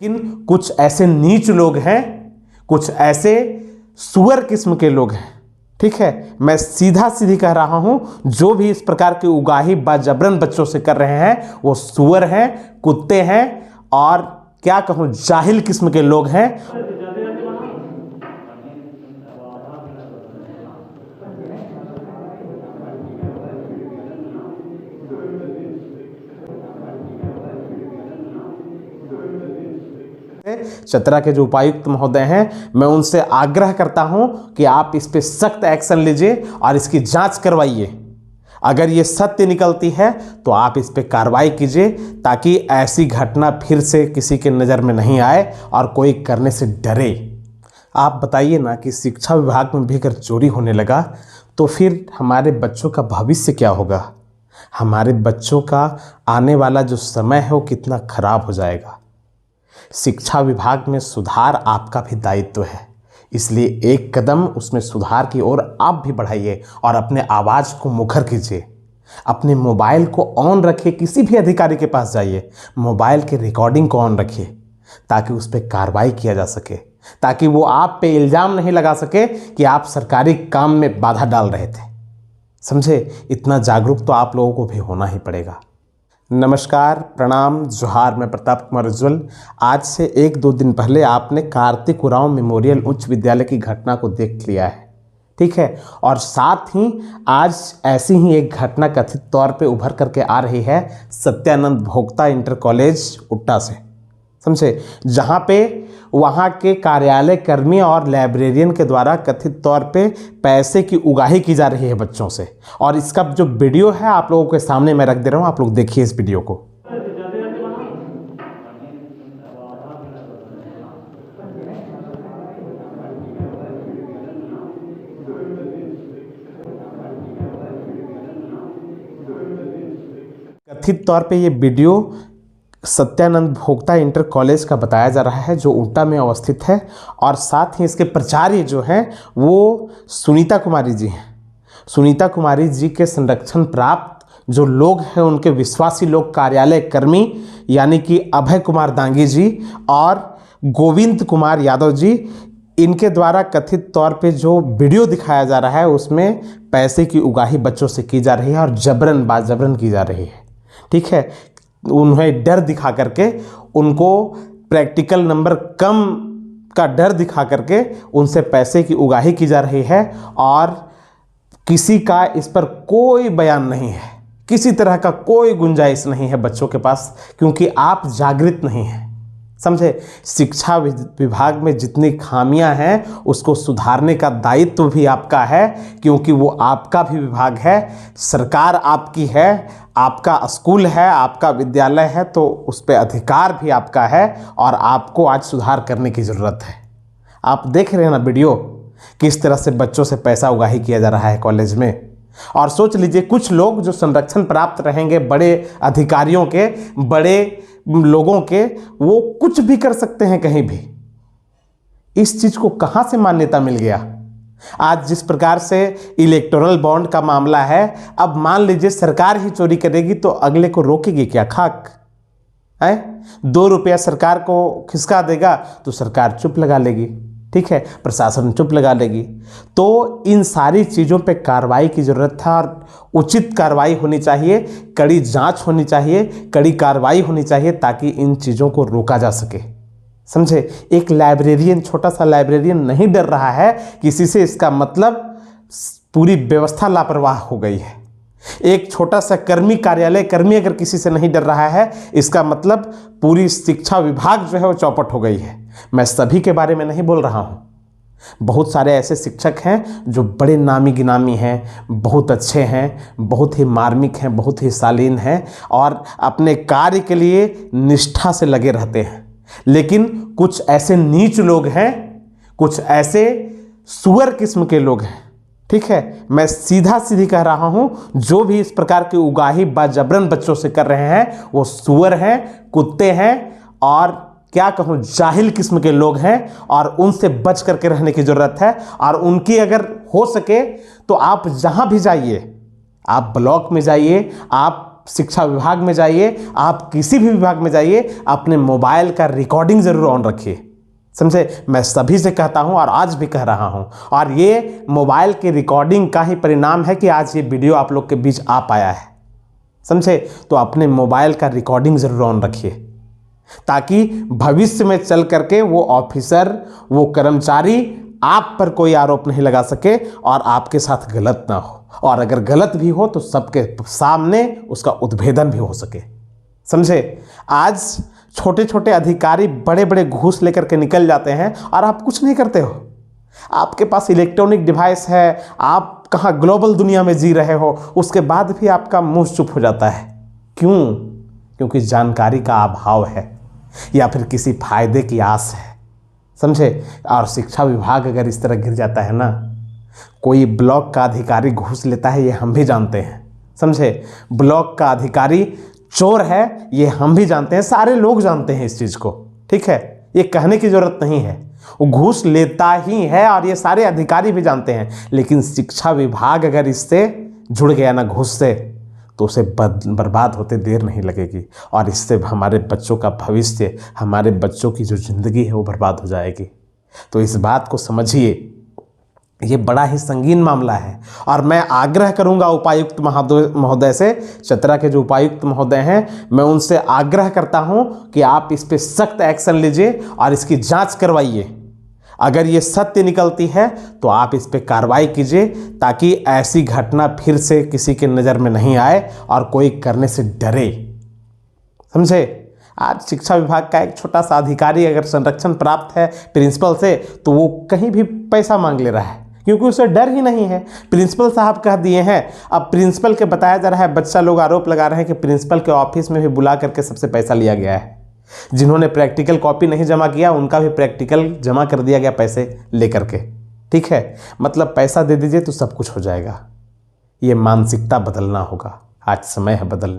लेकिन कुछ ऐसे नीच लोग हैं, कुछ ऐसे सुअर किस्म के लोग हैं। ठीक है, मैं सीधा सीधी कह रहा हूं, जो भी इस प्रकार की उगाही बाजबरन बच्चों से कर रहे हैं वो सुअर हैं, कुत्ते हैं और क्या कहूं जाहिल किस्म के लोग हैं। चतरा के जो उपायुक्त महोदय हैं, मैं उनसे आग्रह करता हूं कि आप इस पे सख्त एक्शन लीजिए और इसकी जांच करवाइए। अगर ये सत्य निकलती है तो आप इस पे कार्रवाई कीजिए, ताकि ऐसी घटना फिर से किसी के नज़र में नहीं आए और कोई करने से डरे। आप बताइए ना कि शिक्षा विभाग में भी अगर चोरी होने लगा तो फिर हमारे बच्चों का भविष्य क्या होगा? हमारे बच्चों का आने वाला जो समय है वो कितना खराब हो जाएगा। शिक्षा विभाग में सुधार आपका भी दायित्व है, इसलिए एक कदम उसमें सुधार की ओर आप भी बढ़ाइए और अपने आवाज़ को मुखर कीजिए। अपने मोबाइल को ऑन रखिए, किसी भी अधिकारी के पास जाइए, मोबाइल के रिकॉर्डिंग को ऑन रखिए ताकि उस पर कार्रवाई किया जा सके, ताकि वो आप पे इल्ज़ाम नहीं लगा सके कि आप सरकारी काम में बाधा डाल रहे थे। समझे? इतना जागरूक तो आप लोगों को भी होना ही पड़ेगा। नमस्कार, प्रणाम, जोहार। मैं प्रताप कुमार उज्ज्वल। आज से 1-2 दिन पहले आपने कार्तिक उरांव मेमोरियल उच्च विद्यालय की घटना को देख लिया है, ठीक है। और साथ ही आज ऐसी ही एक घटना कथित तौर पे उभर करके आ रही है सत्यानंद भोक्ता इंटर कॉलेज उट्टा से, समझे, जहाँ पे वहाँ के कार्यालय कर्मी और लाइब्रेरियन के द्वारा कथित तौर पे पैसे की उगाही की जा रही है बच्चों से। और इसका जो वीडियो है आप लोगों के सामने मैं रख दे रहा हूँ, आप लोग देखिए इस वीडियो को। कथित तौर पे ये video Satyanand Bhokta inter college का बताया जा रहा है, जो उट्टा में अवस्थित है। और साथ ही इसके प्राचार्य जो हैं वो सुनीता कुमारी जी हैं। सुनीता कुमारी जी के संरक्षण प्राप्त जो लोग हैं, उनके विश्वासी लोग, कार्यालय कर्मी यानी कि अभय कुमार दांगी जी और गोविंद कुमार यादव जी, इनके द्वारा कथित तौर पे जो वीडियो दिखाया जा रहा है उसमें पैसे की उगाही बच्चों से की जा रही है और जबरन बाजबरन की जा रही है, ठीक है। उन्हें डर दिखा करके, उनको प्रैक्टिकल नंबर कम का डर दिखा करके उनसे पैसे की उगाही की जा रही है। और किसी का इस पर कोई बयान नहीं है, किसी तरह का कोई गुंजाइश नहीं है बच्चों के पास, क्योंकि आप जागृत नहीं हैं, समझे। शिक्षा विभाग में जितनी खामियां हैं उसको सुधारने का दायित्व भी आपका है, क्योंकि वो आपका भी विभाग है, सरकार आपकी है, आपका स्कूल है, आपका विद्यालय है, तो उस पर अधिकार भी आपका है और आपको आज सुधार करने की ज़रूरत है। आप देख रहे हैं ना वीडियो, किस तरह से बच्चों से पैसा उगाही किया जा रहा है कॉलेज में। और सोच लीजिए, कुछ लोग जो संरक्षण प्राप्त रहेंगे, बड़े अधिकारियों के, बड़े लोगों के, वो कुछ भी कर सकते हैं कहीं भी। इस चीज़ को कहाँ से मान्यता मिल गया? आज जिस प्रकार से इलेक्टोरल बॉन्ड का मामला है, अब मान लीजिए सरकार ही चोरी करेगी तो अगले को रोकेगी क्या? खाक है। 2 रुपया सरकार को खिसका देगा तो सरकार चुप लगा लेगी, ठीक है, प्रशासन चुप लगा लेगी। तो इन सारी चीज़ों पे कार्रवाई की ज़रूरत है और उचित कार्रवाई होनी चाहिए, कड़ी जांच होनी चाहिए, कड़ी कार्रवाई होनी चाहिए, ताकि इन चीज़ों को रोका जा सके, समझे। एक लाइब्रेरियन, छोटा सा लाइब्रेरियन नहीं डर रहा है किसी से, इसका मतलब पूरी व्यवस्था लापरवाह हो गई है। एक छोटा सा कर्मी, कार्यालय कर्मी अगर किसी से नहीं डर रहा है, इसका मतलब पूरी शिक्षा विभाग जो है वो चौपट हो गई है। मैं सभी के बारे में नहीं बोल रहा हूँ, बहुत सारे ऐसे शिक्षक हैं जो बड़े नामी गिनामी हैं, बहुत अच्छे हैं, बहुत ही मार्मिक हैं, बहुत ही शालीन हैं और अपने कार्य के लिए निष्ठा से लगे रहते हैं। लेकिन कुछ ऐसे नीच लोग हैं, कुछ ऐसे सुअर किस्म के लोग हैं, ठीक है। मैं सीधा सीधी कह रहा हूं, जो भी इस प्रकार की उगाही बाजबरन बच्चों से कर रहे हैं वो सुअर हैं, कुत्ते हैं और क्या कहूं जाहिल किस्म के लोग हैं। और उनसे बच करके रहने की जरूरत है। और उनकी अगर हो सके तो आप जहां भी जाइए, आप ब्लॉक में जाइए, आप शिक्षा विभाग में जाइए, आप किसी भी विभाग में जाइए, अपने मोबाइल का रिकॉर्डिंग ज़रूर ऑन रखिए। समझे, मैं सभी से कहता हूं और आज भी कह रहा हूं, और ये मोबाइल की रिकॉर्डिंग का ही परिणाम है कि आज ये वीडियो आप लोग के बीच आ पाया है। समझे, तो अपने मोबाइल का रिकॉर्डिंग ज़रूर ऑन रखिए, ताकि भविष्य में चल करके वो ऑफिसर, वो कर्मचारी आप पर कोई आरोप नहीं लगा सके और आपके साथ गलत ना हो, और अगर गलत भी हो तो सबके सामने उसका उद्भेदन भी हो सके। समझे, आज छोटे छोटे अधिकारी बड़े बड़े घूस लेकर के निकल जाते हैं और आप कुछ नहीं करते हो। आपके पास इलेक्ट्रॉनिक डिवाइस है, आप कहाँ ग्लोबल दुनिया में जी रहे हो, उसके बाद भी आपका मुंह चुप हो जाता है। क्यों? क्योंकि जानकारी का अभाव है या फिर किसी फायदे की आस है। समझे, और शिक्षा विभाग अगर इस तरह गिर जाता है ना, कोई ब्लॉक का अधिकारी घूस लेता है, ये हम भी जानते हैं। समझे, ब्लॉक का अधिकारी चोर है, ये हम भी जानते हैं, सारे लोग जानते हैं इस चीज़ को। ठीक है, ये कहने की जरूरत नहीं है, वो घूस लेता ही है और ये सारे अधिकारी भी जानते हैं। लेकिन शिक्षा विभाग अगर इससे जुड़ गया ना, घूस से, तो उसे बर्बाद होते देर नहीं लगेगी, और इससे हमारे बच्चों का भविष्य, हमारे बच्चों की जो ज़िंदगी है वो बर्बाद हो जाएगी। तो इस बात को समझिए, ये बड़ा ही संगीन मामला है। और मैं आग्रह करूंगा उपायुक्त महोदय से, चतरा के जो उपायुक्त महोदय हैं, मैं उनसे आग्रह करता हूं कि आप इस पे सख्त एक्शन लीजिए और इसकी जांच करवाइए। अगर ये सत्य निकलती है तो आप इस पे कार्रवाई कीजिए, ताकि ऐसी घटना फिर से किसी के नज़र में नहीं आए और कोई करने से डरे। समझे, आज शिक्षा विभाग का एक छोटा सा अधिकारी अगर संरक्षण प्राप्त है प्रिंसिपल से, तो वो कहीं भी पैसा मांग ले रहा है, क्योंकि उसे डर ही नहीं है। प्रिंसिपल साहब कह दिए हैं, अब प्रिंसिपल के बताया जा रहा है, बच्चा लोग आरोप लगा रहे हैं कि प्रिंसिपल के ऑफिस में भी बुला करके सबसे पैसा लिया गया है। जिन्होंने प्रैक्टिकल कॉपी नहीं जमा किया उनका भी प्रैक्टिकल जमा कर दिया गया पैसे लेकर के। ठीक है, मतलब पैसा दे दीजिए तो सब कुछ हो जाएगा। ये मानसिकता बदलना होगा, आज समय है बदलने।